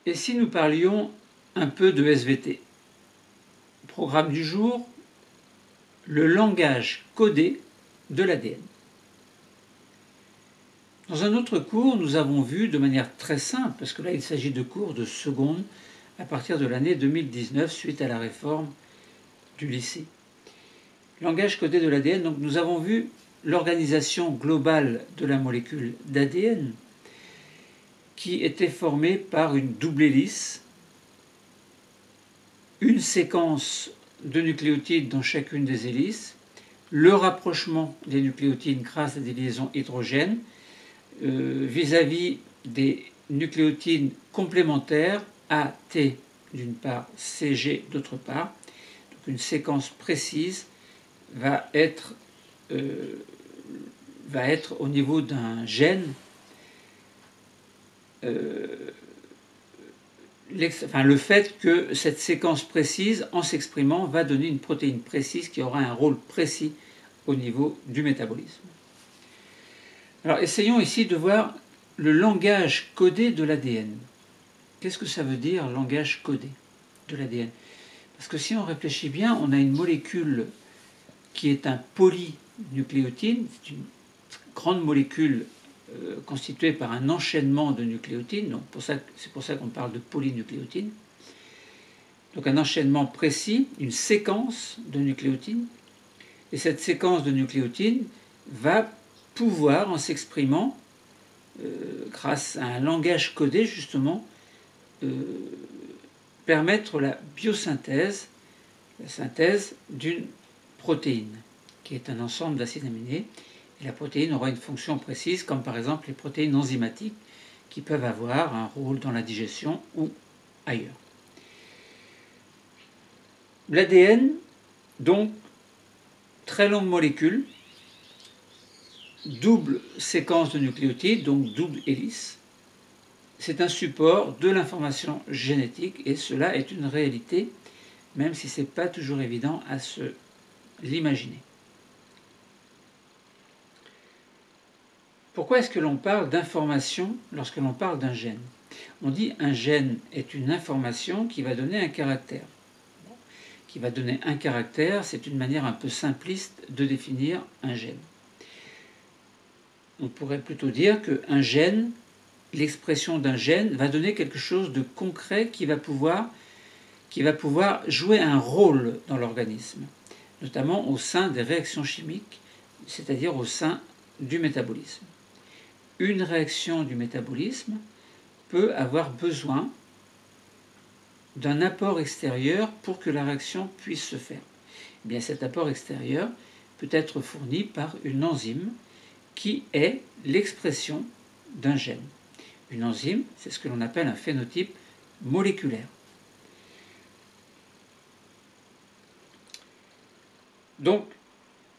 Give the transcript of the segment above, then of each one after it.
Et si nous parlions un peu de SVT? Programme du jour, le langage codé de l'ADN. Dans un autre cours, nous avons vu de manière très simple, parce que là il s'agit de cours de seconde à partir de l'année 2019 suite à la réforme du lycée. Langage codé de l'ADN, donc nous avons vu l'organisation globale de la molécule d'ADN qui était formée par une double hélice, une séquence de nucléotides dans chacune des hélices, le rapprochement des nucléotides grâce à des liaisons hydrogènes vis-à-vis des nucléotides complémentaires AT d'une part, CG d'autre part. Donc une séquence précise va être au niveau d'un gène le fait que cette séquence précise, en s'exprimant, va donner une protéine précise qui aura un rôle précis au niveau du métabolisme. Alors essayons ici de voir le langage codé de l'ADN. Qu'est-ce que ça veut dire, langage codé de l'ADN? Parce que si on réfléchit bien, on a une molécule qui est un polynucléotide, c'est une grande molécule constituée par un enchaînement de nucléotides, donc c'est pour ça qu'on parle de polynucléotides. Donc un enchaînement précis, une séquence de nucléotides, et cette séquence de nucléotides va pouvoir, en s'exprimant, grâce à un langage codé justement, permettre la biosynthèse, la synthèse d'une protéine, qui est un ensemble d'acides aminés. Et la protéine aura une fonction précise, comme par exemple les protéines enzymatiques, qui peuvent avoir un rôle dans la digestion ou ailleurs. L'ADN, donc, très longue molécule, double séquence de nucléotides, donc double hélice. C'est un support de l'information génétique et cela est une réalité, même si ce n'est pas toujours évident à se l'imaginer. Pourquoi est-ce que l'on parle d'information lorsque l'on parle d'un gène? On dit un gène est une information qui va donner un caractère. Qui va donner un caractère, c'est une manière un peu simpliste de définir un gène. On pourrait plutôt dire qu'un gène, l'expression d'un gène, va donner quelque chose de concret qui va pouvoir jouer un rôle dans l'organisme, notamment au sein des réactions chimiques, c'est-à-dire au sein du métabolisme. Une réaction du métabolisme peut avoir besoin d'un apport extérieur pour que la réaction puisse se faire. Eh bien, cet apport extérieur peut être fourni par une enzyme qui est l'expression d'un gène. Une enzyme, c'est ce que l'on appelle un phénotype moléculaire. Donc,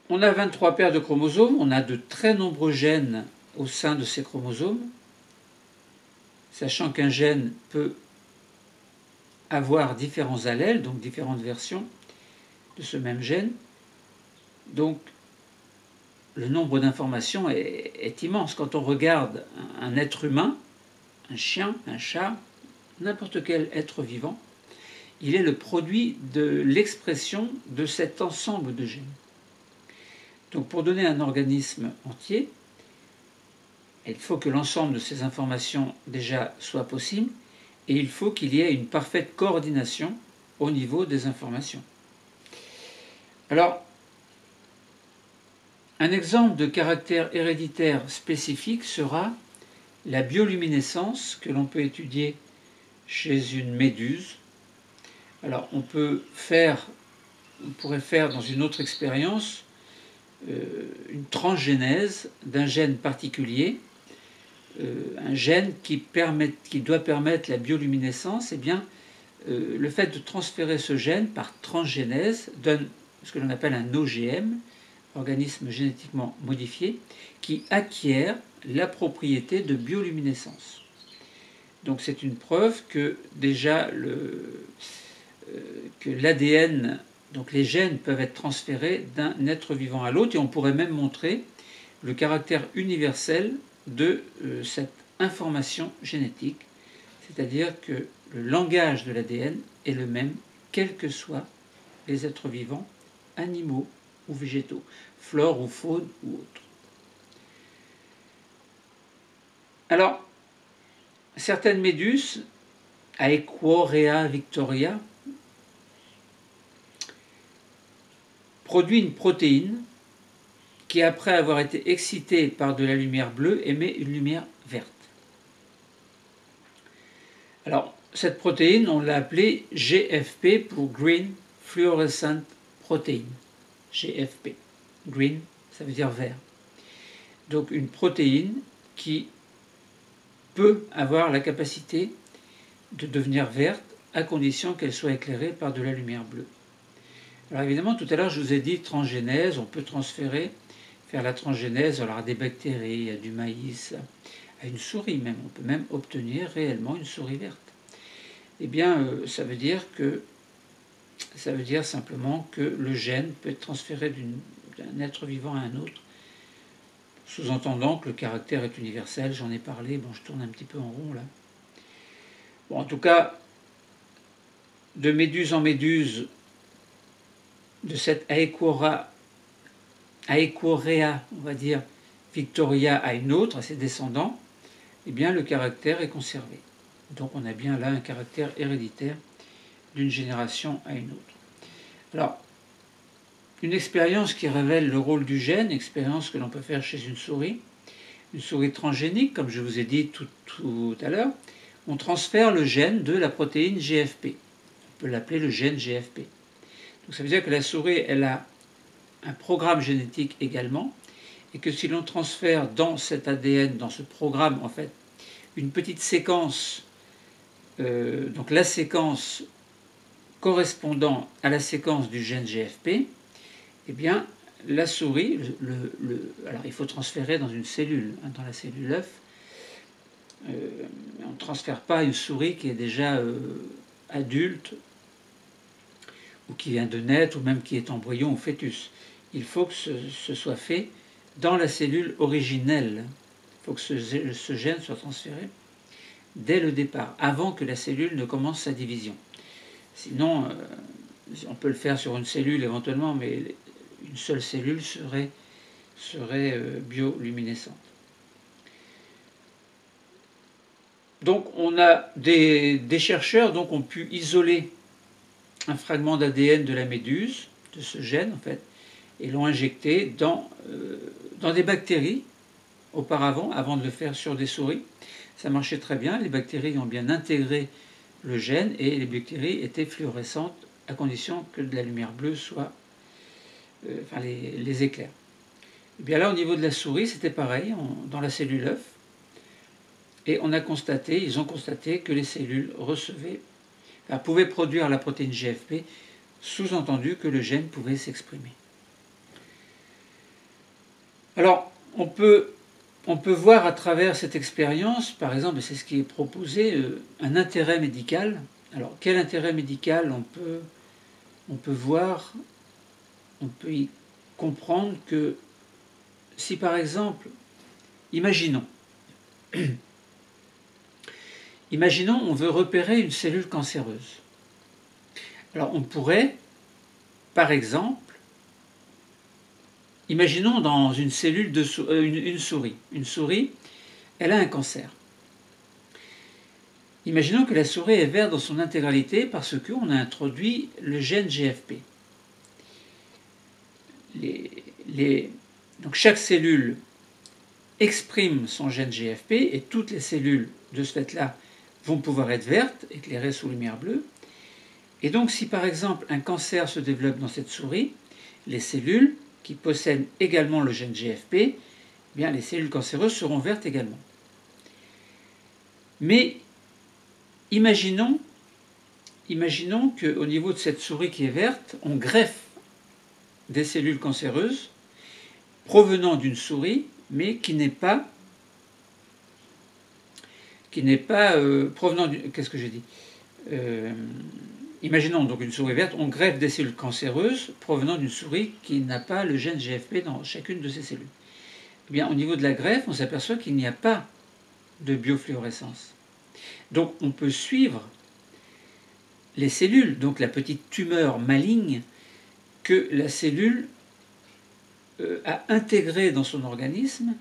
on a 23 paires de chromosomes, on a de très nombreux gènes au sein de ces chromosomes, sachant qu'un gène peut avoir différents allèles, donc différentes versions de ce même gène. Donc, le nombre d'informations est immense. Quand on regarde un être humain, un chien, un chat, n'importe quel être vivant, il est le produit de l'expression de cet ensemble de gènes. Donc pour donner un organisme entier, il faut que l'ensemble de ces informations déjà soit possible et il faut qu'il y ait une parfaite coordination au niveau des informations. Alors, un exemple de caractère héréditaire spécifique sera la bioluminescence que l'on peut étudier chez une méduse. Alors on pourrait faire dans une autre expérience une transgénèse d'un gène particulier, un gène qui doit permettre la bioluminescence. Eh bien, le fait de transférer ce gène par transgénèse donne ce que l'on appelle un OGM, organisme génétiquement modifié, qui acquiert la propriété de bioluminescence. Donc c'est une preuve que déjà que l'ADN, donc les gènes peuvent être transférés d'un être vivant à l'autre, et on pourrait même montrer le caractère universel de cette information génétique, c'est-à-dire que le langage de l'ADN est le même, quels que soient les êtres vivants, animaux ou végétaux, flore ou faune ou autres. Alors, certaines méduses, Aequorea victoria, produisent une protéine qui, après avoir été excitée par de la lumière bleue, émet une lumière verte. Alors, cette protéine, on l'a appelée GFP pour Green Fluorescent Protein. GFP. Green, ça veut dire vert. Donc une protéine qui peut avoir la capacité de devenir verte à condition qu'elle soit éclairée par de la lumière bleue. Alors évidemment, tout à l'heure, je vous ai dit transgénèse, on peut faire la transgénèse alors à des bactéries, à du maïs, à une souris même. On peut même obtenir réellement une souris verte. Eh bien, ça veut dire simplement que le gène peut être transféré d'un être vivant à un autre, sous-entendant que le caractère est universel. J'en ai parlé, bon, je tourne un petit peu en rond là. Bon, en tout cas, de méduse en méduse, de cette Aequorea, on va dire, Victoria à une autre, à ses descendants, eh bien, le caractère est conservé. Donc on a bien là un caractère héréditaire d'une génération à une autre. Alors, une expérience qui révèle le rôle du gène, expérience que l'on peut faire chez une souris transgénique, comme je vous ai dit tout à l'heure, on transfère le gène de la protéine GFP. On peut l'appeler le gène GFP. Donc ça veut dire que la souris, elle a un programme génétique également, et que si l'on transfère dans cet ADN, dans ce programme, en fait, une petite séquence, donc la séquence correspondant à la séquence du gène GFP, eh bien, la souris, alors il faut transférer dans une cellule, dans la cellule œuf. On ne transfère pas une souris qui est déjà adulte, ou qui vient de naître, ou même qui est embryon ou fœtus. Il faut que ce soit fait dans la cellule originelle. Il faut que ce gène soit transféré dès le départ, avant que la cellule ne commence sa division. Sinon, on peut le faire sur une cellule éventuellement, mais une seule cellule serait bioluminescente. Donc on a des chercheurs donc, ont pu isoler un fragment d'ADN de la méduse, de ce gène en fait, et l'ont injecté dans des bactéries auparavant, avant de le faire sur des souris. Ça marchait très bien, les bactéries ont bien intégré le gène et les bactéries étaient fluorescentes à condition que de la lumière bleue soit, les éclaire. Et bien là, au niveau de la souris, c'était pareil, dans la cellule œuf, et ils ont constaté que les cellules pouvaient produire la protéine GFP, sous-entendu que le gène pouvait s'exprimer. Alors, on peut voir à travers cette expérience, par exemple, et c'est ce qui est proposé, un intérêt médical. Alors, quel intérêt médical on peut voir, on peut y comprendre que si par exemple, imaginons on veut repérer une cellule cancéreuse. Alors on pourrait, par exemple, imaginons dans une cellule une souris. Une souris, elle a un cancer. Imaginons que la souris est verte dans son intégralité parce qu'on a introduit le gène GFP. Donc chaque cellule exprime son gène GFP et toutes les cellules de ce fait-là vont pouvoir être vertes, éclairées sous lumière bleue. Et donc si par exemple un cancer se développe dans cette souris, les cellules qui possèdent également le gène GFP, eh bien les cellules cancéreuses seront vertes également. Mais imaginons qu'au niveau de cette souris qui est verte, on greffe des cellules cancéreuses provenant d'une souris, mais qui n'est pas provenant d'une... Qu'est-ce que j'ai dit Imaginons donc une souris verte, on greffe des cellules cancéreuses provenant d'une souris qui n'a pas le gène GFP dans chacune de ses cellules. Eh bien, au niveau de la greffe, on s'aperçoit qu'il n'y a pas de biofluorescence. Donc on peut suivre les cellules, donc la petite tumeur maligne que la cellule a intégrée dans son organisme,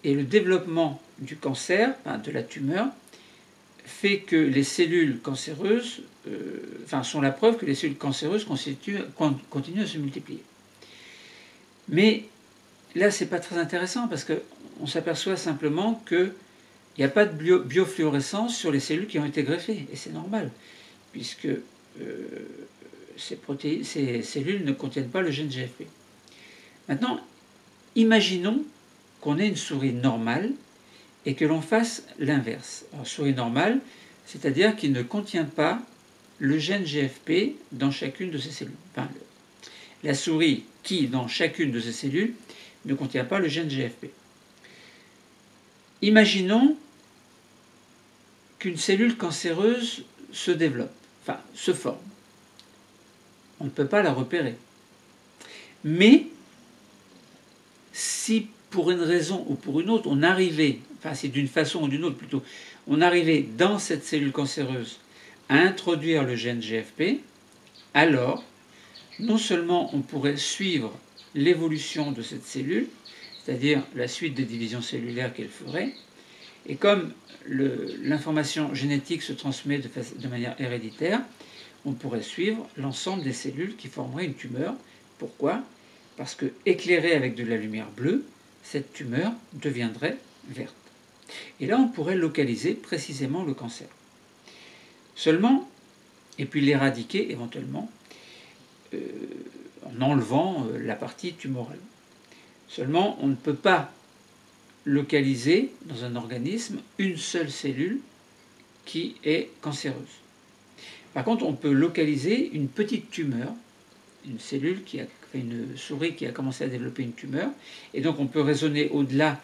et le développement du cancer, de la tumeur, fait que les cellules cancéreuses, sont la preuve que les cellules cancéreuses continuent à se multiplier. Mais là, c'est pas très intéressant parce qu'on s'aperçoit simplement qu'il n'y a pas de biofluorescence sur les cellules qui ont été greffées, et c'est normal, puisque ces cellules ne contiennent pas le gène GFP. Maintenant, imaginons qu'on ait une souris normale et que l'on fasse l'inverse. Alors, souris normale, c'est-à-dire qu'il ne contient pas le gène GFP dans chacune de ces cellules. Enfin, la souris qui, dans chacune de ces cellules, ne contient pas le gène GFP. Imaginons qu'une cellule cancéreuse se développe, se forme. On ne peut pas la repérer. Mais si pour une raison ou pour une autre, on arrivait, c'est d'une façon ou d'une autre plutôt, on arrivait dans cette cellule cancéreuse à introduire le gène GFP, alors non seulement on pourrait suivre l'évolution de cette cellule, c'est-à-dire la suite des divisions cellulaires qu'elle ferait, et comme l'information génétique se transmet de manière héréditaire, on pourrait suivre l'ensemble des cellules qui formeraient une tumeur. Pourquoi ? Parce que, éclairée avec de la lumière bleue, cette tumeur deviendrait verte. Et là, on pourrait localiser précisément le cancer. Seulement, et puis l'éradiquer éventuellement, en enlevant la partie tumorale. Seulement, on ne peut pas localiser dans un organisme une seule cellule qui est cancéreuse. Par contre, on peut localiser une petite tumeur, une cellule une souris qui a commencé à développer une tumeur, et donc on peut raisonner au-delà,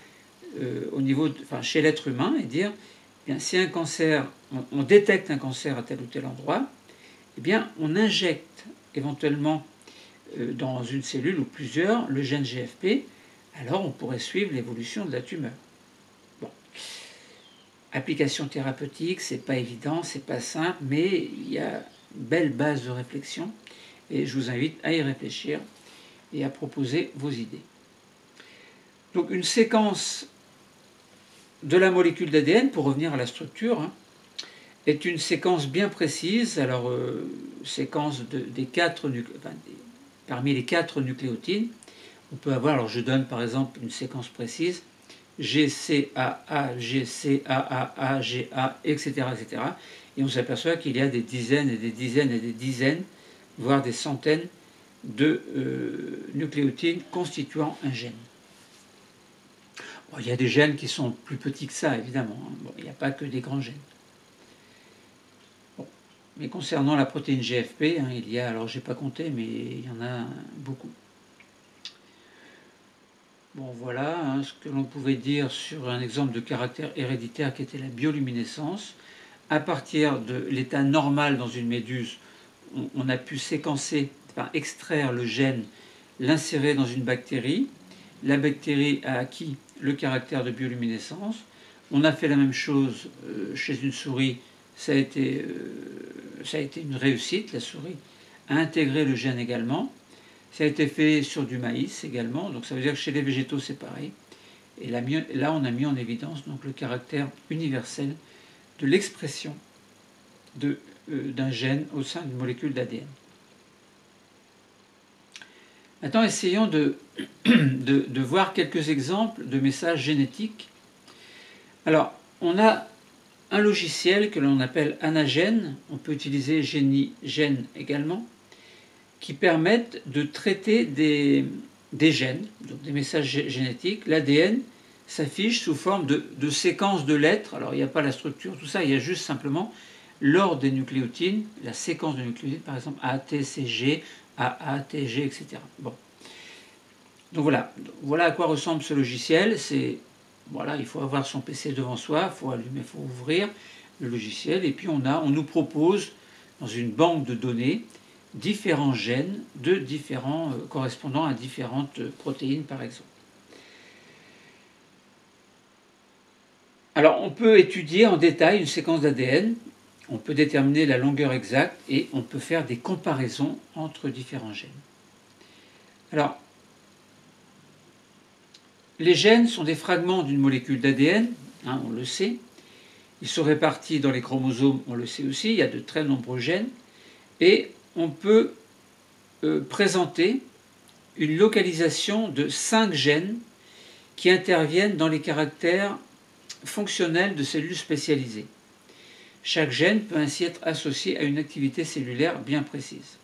chez l'être humain, et dire, eh bien, si un cancer, on détecte un cancer à tel ou tel endroit, eh bien, on injecte éventuellement dans une cellule ou plusieurs le gène GFP, alors on pourrait suivre l'évolution de la tumeur. Bon. Application thérapeutique, c'est pas évident, c'est pas simple, mais il y a une belle base de réflexion et je vous invite à y réfléchir et à proposer vos idées. Donc une séquence de la molécule d'ADN, pour revenir à la structure, est une séquence bien précise. Alors, séquence parmi les 4 nucléotides, on peut avoir, alors je donne par exemple une séquence précise, GCAA, GCAAA, GA, etc., etc. Et on s'aperçoit qu'il y a des dizaines et des dizaines et des dizaines, voire des centaines de nucléotides constituant un gène. Bon, il y a des gènes qui sont plus petits que ça, évidemment. Bon, il n'y a pas que des grands gènes. Bon. Mais concernant la protéine GFP, il y a, alors j'ai pas compté, mais il y en a beaucoup. Bon, voilà ce que l'on pouvait dire sur un exemple de caractère héréditaire qui était la bioluminescence. À partir de l'état normal dans une méduse, on a pu extraire le gène, l'insérer dans une bactérie. La bactérie a acquis le caractère de bioluminescence. On a fait la même chose chez une souris. Ça a été une réussite. La souris a intégré le gène également. Ça a été fait sur du maïs également, donc ça veut dire que chez les végétaux c'est pareil. Et là on a mis en évidence donc, le caractère universel de l'expression d'un gène au sein d'une molécule d'ADN. Maintenant essayons de voir quelques exemples de messages génétiques. Alors on a un logiciel que l'on appelle Anagène, on peut utiliser GénieGène également, qui permettent de traiter des gènes, donc des messages génétiques. L'ADN s'affiche sous forme de séquences de lettres. Alors il n'y a pas la structure, tout ça, il y a juste simplement l'ordre des nucléotides, la séquence de nucléotides, par exemple ATCG, AATG, etc. Bon. Donc voilà à quoi ressemble ce logiciel. Voilà, il faut avoir son PC devant soi, il faut allumer, il faut ouvrir le logiciel, et puis on nous propose dans une banque de données différents gènes correspondant à différentes protéines, par exemple. Alors on peut étudier en détail une séquence d'ADN, on peut déterminer la longueur exacte et on peut faire des comparaisons entre différents gènes. Alors, les gènes sont des fragments d'une molécule d'ADN, on le sait. Ils sont répartis dans les chromosomes, on le sait aussi, il y a de très nombreux gènes. Et on peut présenter une localisation de 5 gènes qui interviennent dans les caractères fonctionnels de cellules spécialisées. Chaque gène peut ainsi être associé à une activité cellulaire bien précise.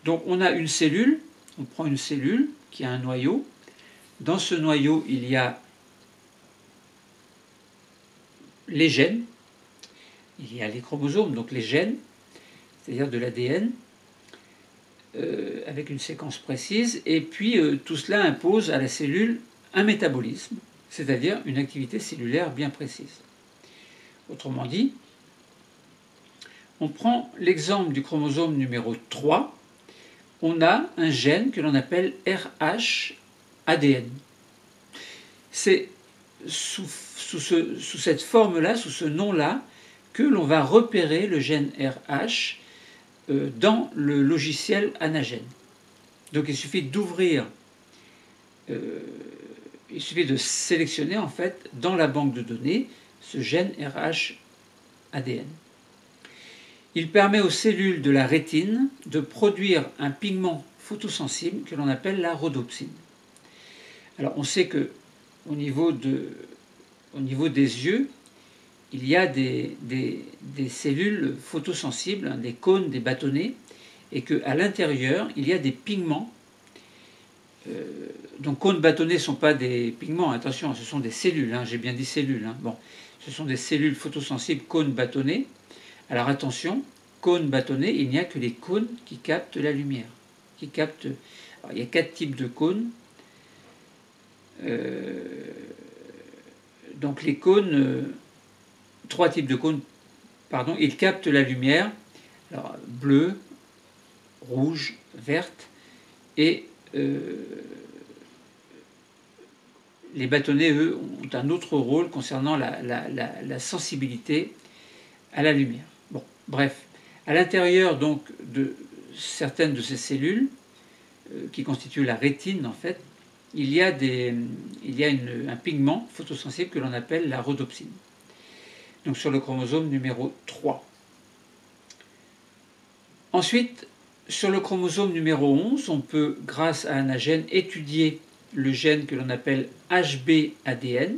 Donc on a une cellule, on prend une cellule qui a un noyau. Dans ce noyau, il y a les gènes, il y a les chromosomes, donc les gènes, c'est-à-dire de l'ADN, avec une séquence précise, et puis tout cela impose à la cellule un métabolisme, c'est-à-dire une activité cellulaire bien précise. Autrement dit, on prend l'exemple du chromosome numéro 3, on a un gène que l'on appelle RH-ADN. C'est sous cette forme-là, sous ce nom-là, que l'on va repérer le gène RH dans le logiciel Anagène. Donc il suffit d'ouvrir, il suffit de sélectionner en fait dans la banque de données ce gène RH-ADN. Il permet aux cellules de la rétine de produire un pigment photosensible que l'on appelle la rhodopsine. Alors on sait que au niveau des yeux, il y a des cellules photosensibles, des cônes, des bâtonnets, et qu'à l'intérieur, il y a des pigments. Donc cônes bâtonnets ne sont pas des pigments, attention, ce sont des cellules, j'ai bien dit cellules. Bon, ce sont des cellules photosensibles cônes bâtonnets. Alors attention, cônes bâtonnets, il n'y a que les cônes qui captent la lumière. Alors, il y a 4 types de cônes. Donc les cônes, 3 types de cônes, pardon, ils captent la lumière, alors bleue, rouge, verte, et les bâtonnets, eux, ont un autre rôle concernant la sensibilité à la lumière. Bon, bref, à l'intérieur donc de certaines de ces cellules, qui constituent la rétine en fait, il y a un pigment photosensible que l'on appelle la rhodopsine. Donc sur le chromosome numéro 3. Ensuite, sur le chromosome numéro 11, on peut, grâce à un gène, étudier le gène que l'on appelle HB-ADN.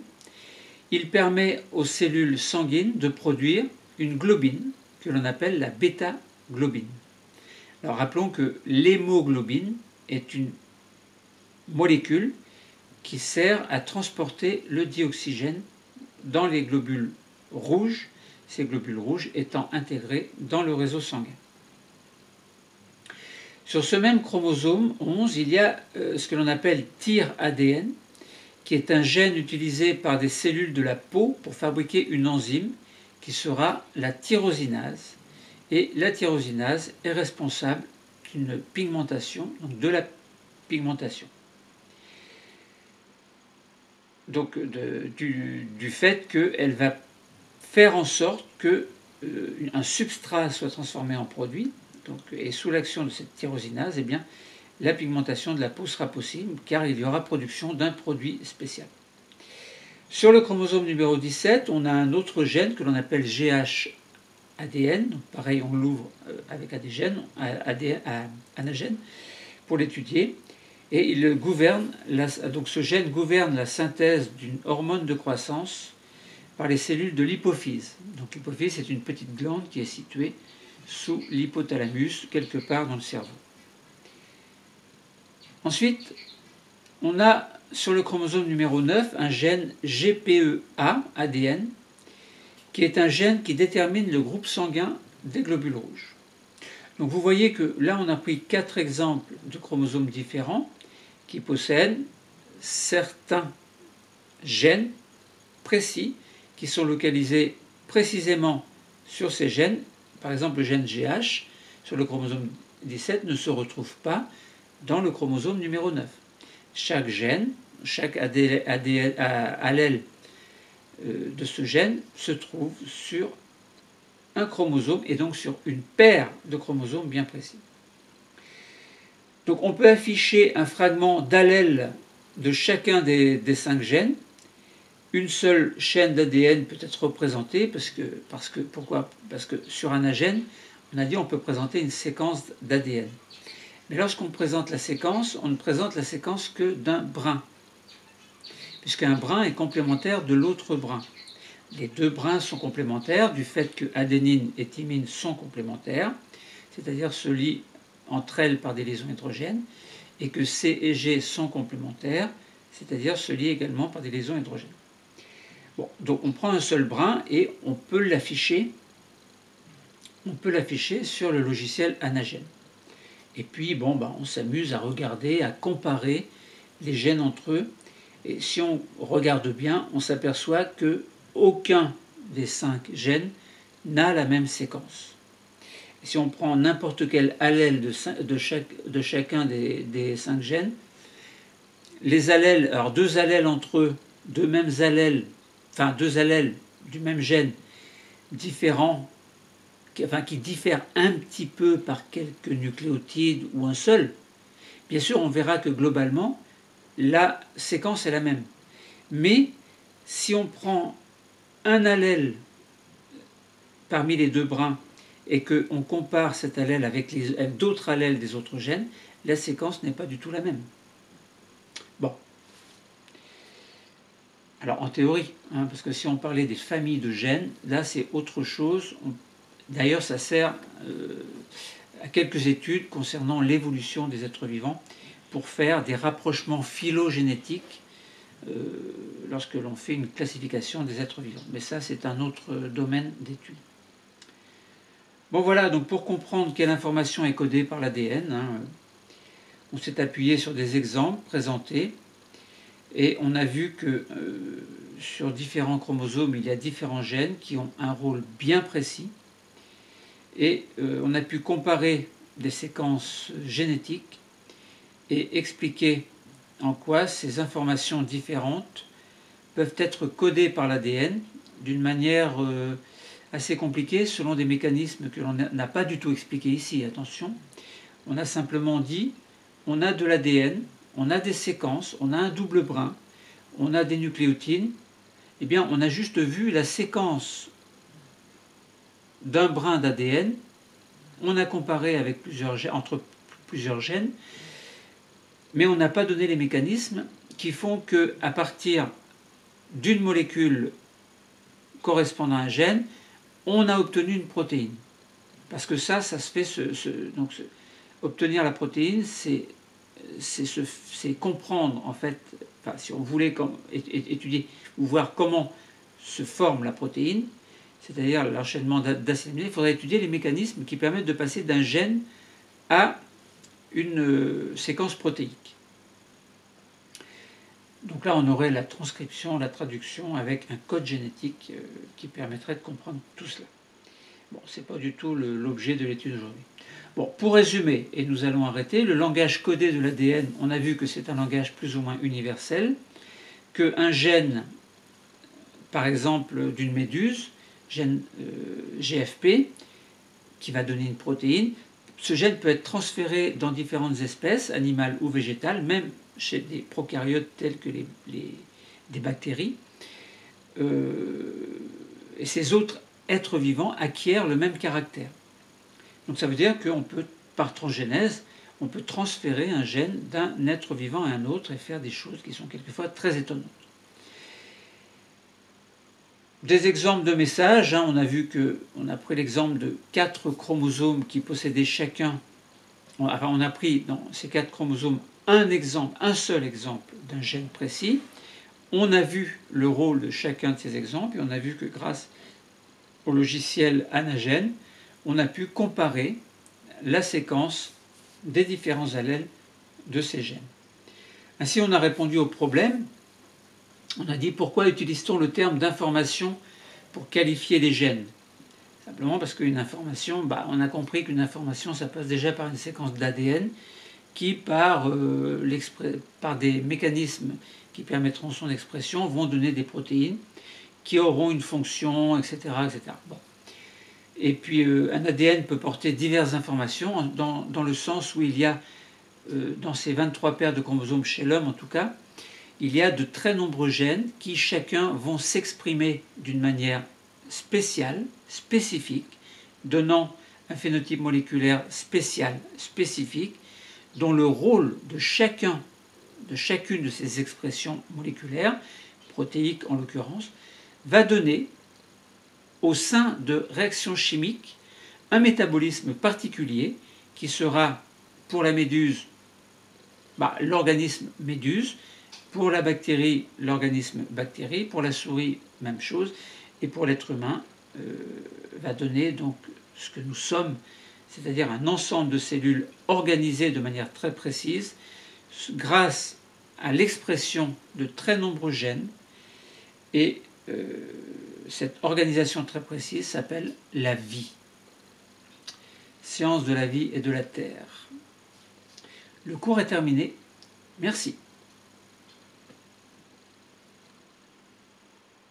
Il permet aux cellules sanguines de produire une globine que l'on appelle la bêta-globine. Alors rappelons que l'hémoglobine est une molécule qui sert à transporter le dioxygène dans les globules rouges, ces globules rouges étant intégrés dans le réseau sanguin. Sur ce même chromosome 11, il y a ce que l'on appelle TIR-ADN, qui est un gène utilisé par des cellules de la peau pour fabriquer une enzyme qui sera la tyrosinase. Et la tyrosinase est responsable d'une pigmentation, donc de la pigmentation. Donc du fait qu'elle va faire en sorte qu'un substrat soit transformé en produit, et sous l'action de cette tyrosinase, eh bien, la pigmentation de la peau sera possible car il y aura production d'un produit spécial. Sur le chromosome numéro 17, on a un autre gène que l'on appelle GH-ADN. Donc pareil, on l'ouvre avec Anagène pour l'étudier. Et donc ce gène gouverne la synthèse d'une hormone de croissance par les cellules de l'hypophyse. Donc l'hypophyse, c'est une petite glande qui est située sous l'hypothalamus, quelque part dans le cerveau. Ensuite, on a sur le chromosome numéro 9 un gène GPEA-ADN, qui est un gène qui détermine le groupe sanguin des globules rouges. Donc vous voyez que là, on a pris 4 exemples de chromosomes différents qui possèdent certains gènes précis qui sont localisés précisément sur ces gènes. Par exemple, le gène GH sur le chromosome 17 ne se retrouve pas dans le chromosome numéro 9. Chaque gène, chaque allèle de ce gène se trouve sur un chromosome et donc sur une paire de chromosomes bien précis. Donc on peut afficher un fragment d'allèle de chacun des 5 gènes. Une seule chaîne d'ADN peut être représentée pourquoi ? Parce que sur un gène, on a dit on peut présenter une séquence d'ADN. Mais lorsqu'on présente la séquence, on ne présente la séquence que d'un brin, puisqu'un brin est complémentaire de l'autre brin. Les 2 brins sont complémentaires du fait que adénine et thymine sont complémentaires, c'est-à-dire se lient entre elles par des liaisons hydrogènes, et que C et G sont complémentaires, c'est-à-dire se lient également par des liaisons hydrogènes. Bon, donc on prend un seul brin et on peut l'afficher sur le logiciel Anagène. Et puis on s'amuse à regarder, à comparer les gènes entre eux. Et si on regarde bien, on s'aperçoit que aucun des 5 gènes n'a la même séquence. Et si on prend n'importe quel allèle de chacun des 5 gènes, les allèles, alors 2 allèles entre eux, 2 allèles du même gène différents, qui diffèrent un petit peu par quelques nucléotides ou un seul, bien sûr on verra que globalement la séquence est la même. Mais si on prend un allèle parmi les 2 brins et qu'on compare cet allèle avec d'autres allèles des autres gènes, la séquence n'est pas du tout la même. Bon. Alors en théorie, parce que si on parlait des familles de gènes, là c'est autre chose. D'ailleurs ça sert à quelques études concernant l'évolution des êtres vivants pour faire des rapprochements phylogénétiques lorsque l'on fait une classification des êtres vivants. Mais ça c'est un autre domaine d'étude. Bon voilà, donc pour comprendre quelle information est codée par l'ADN, on s'est appuyé sur des exemples présentés et on a vu que sur différents chromosomes, il y a différents gènes qui ont un rôle bien précis et on a pu comparer des séquences génétiques et expliquer en quoi ces informations différentes peuvent être codées par l'ADN d'une manière assez compliquée selon des mécanismes que l'on n'a pas du tout expliqués ici. Attention, on a simplement dit on a de l'ADN, on a des séquences, on a un double brin, on a des nucléotides. Eh bien, on a juste vu la séquence d'un brin d'ADN, on a comparé avec entre plusieurs gènes, mais on n'a pas donné les mécanismes qui font qu'à partir d'une molécule correspondant à un gène, on a obtenu une protéine. Parce que ça se fait, obtenir la protéine, c'est comprendre, en fait, si on voulait étudier ou voir comment se forme la protéine, c'est-à-dire l'enchaînement d'acides aminés, il faudrait étudier les mécanismes qui permettent de passer d'un gène à une séquence protéique. Donc là, on aurait la transcription, la traduction avec un code génétique qui permettrait de comprendre tout cela. Bon, ce n'est pas du tout l'objet de l'étude aujourd'hui. Bon, pour résumer, et nous allons arrêter, le langage codé de l'ADN, on a vu que c'est un langage plus ou moins universel, qu'un gène, par exemple d'une méduse, gène GFP, qui va donner une protéine, ce gène peut être transféré dans différentes espèces, animales ou végétales, même chez des prokaryotes tels que des bactéries. Et ces autres êtres vivants acquièrent le même caractère. Donc ça veut dire qu'on peut, par transgénèse, on peut transférer un gène d'un être vivant à un autre et faire des choses qui sont quelquefois très étonnantes. Des exemples de messages, on a vu qu'on a pris l'exemple de 4 chromosomes qui possédaient chacun, on a pris dans ces 4 chromosomes un seul exemple d'un gène précis. On a vu le rôle de chacun de ces exemples et on a vu que grâce au logiciel Anagène, on a pu comparer la séquence des différents allèles de ces gènes. Ainsi, on a répondu au problème. On a dit pourquoi utilise-t-on le terme d'information pour qualifier les gènes? Simplement parce qu'une information, on a compris qu'une information, ça passe déjà par une séquence d'ADN qui, par des mécanismes qui permettront son expression, vont donner des protéines qui auront une fonction, etc. etc. Bon. Et puis un ADN peut porter diverses informations dans le sens où il y a, dans ces 23 paires de chromosomes chez l'homme en tout cas, il y a de très nombreux gènes qui chacun vont s'exprimer d'une manière spéciale, spécifique, donnant un phénotype moléculaire spécial, spécifique, dont le rôle de chacune de ces expressions moléculaires, protéiques en l'occurrence, va donner au sein de réactions chimiques un métabolisme particulier qui sera pour la méduse l'organisme méduse, pour la bactérie l'organisme bactérie, pour la souris même chose, et pour l'être humain va donner donc ce que nous sommes, c'est-à-dire un ensemble de cellules organisées de manière très précise grâce à l'expression de très nombreux gènes, et cette organisation très précise s'appelle la vie. Science de la vie et de la terre. Le cours est terminé. Merci.